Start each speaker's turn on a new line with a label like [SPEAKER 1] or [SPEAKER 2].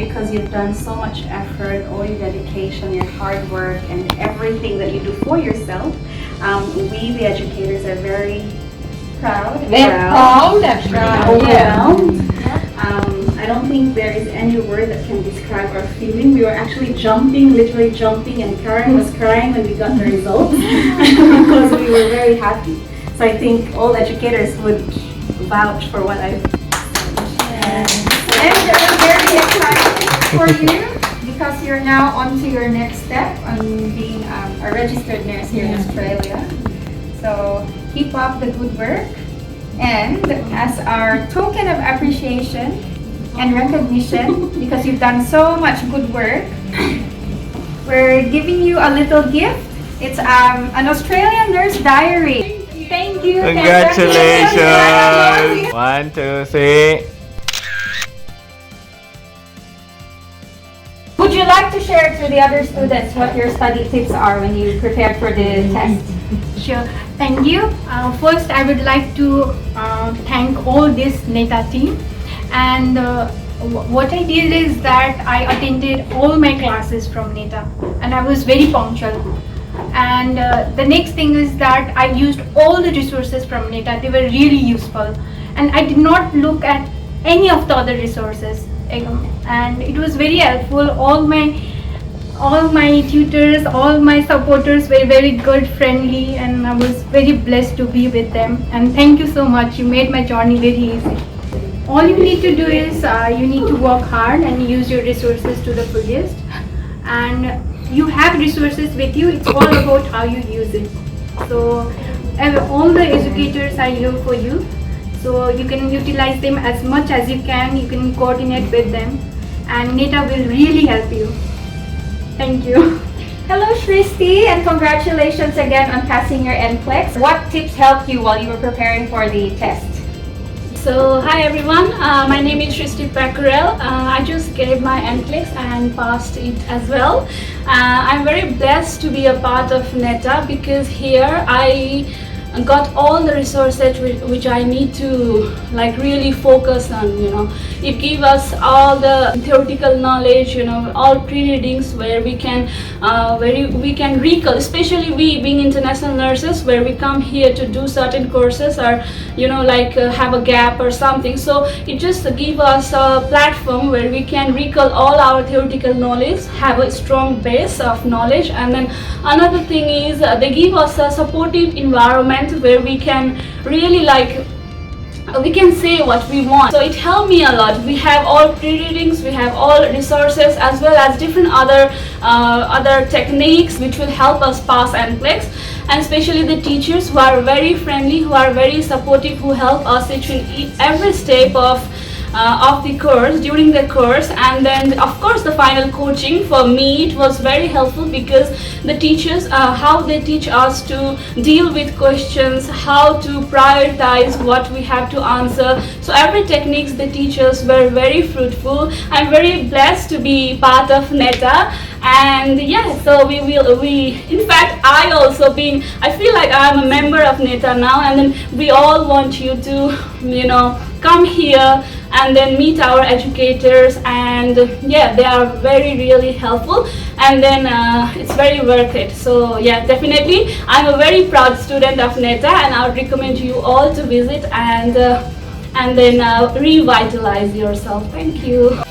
[SPEAKER 1] because you've done so much effort, all your dedication, your hard work, and everything that you do for yourself. We, the educators, are very proud. Overwhelmed. I don't think there is any word that can describe our feeling. We were actually jumping, literally jumping, and Karen was crying when we got the results because we were very happy. So I think all educators would vouch for what I've said.
[SPEAKER 2] And we're very excited for you because you're now on to your next step on being a registered nurse here in Australia. So keep up the good work, and as our token of appreciation and recognition because you've done so much good work, we're giving you a little gift. It's an Australian nurse diary. Thank you.
[SPEAKER 3] Congratulations! 1, 2, 3.
[SPEAKER 2] Would you like to share to the other students what your study tips are when you prepared for the test?
[SPEAKER 4] Sure, thank you. First, I would like to thank all this NETA team, and what I did is that I attended all my classes from NETA, and I was very punctual. And the next thing is that I used all the resources from NETA. They were really useful, and I did not look at any of the other resources, and it was very helpful. All my tutors, all my supporters were very good, friendly, and I was very blessed to be with them. And thank you so much. You made my journey very easy. All you need to do is you need to work hard and use your resources to the fullest. And you have resources with you. It's all about how you use it. So all the educators are here for you. So you can utilize them as much as you can. You can coordinate with them, and NETA will really help you. Thank you.
[SPEAKER 2] Hello, Shristi, and congratulations again on passing your NCLEX. What tips helped you while you were preparing for the test?
[SPEAKER 5] So, hi everyone, my name is Shristi Packerel. I just gave my NCLEX and passed it as well. I'm very blessed to be a part of NETA because here I got all the resources which I need to really focus on. It gives us all the theoretical knowledge, all pre-readings where we can recall, especially we being international nurses, where we come here to do certain courses or have a gap or something. So it just gives us a platform where we can recall all our theoretical knowledge, have a strong base of knowledge. And then another thing is they give us a supportive environment where we can really we can say what we want. So it helped me a lot. We have all pre-readings, we have all resources, as well as different other techniques which will help us pass NCLEX, and especially the teachers who are very friendly, who are very supportive, who help us in every step of the course, during the course. And then of course the final coaching, for me it was very helpful because the teachers, how they teach us to deal with questions, how to prioritize what we have to answer. So every techniques the teachers were very fruitful. I'm very blessed to be part of NETA. And so in fact I feel like I'm a member of NETA now, and then we all want you to come here and then meet our educators, and they are really helpful, and then it's very worth it. So definitely I'm a very proud student of NETA, and I would recommend you all to visit and then revitalize yourself. Thank you.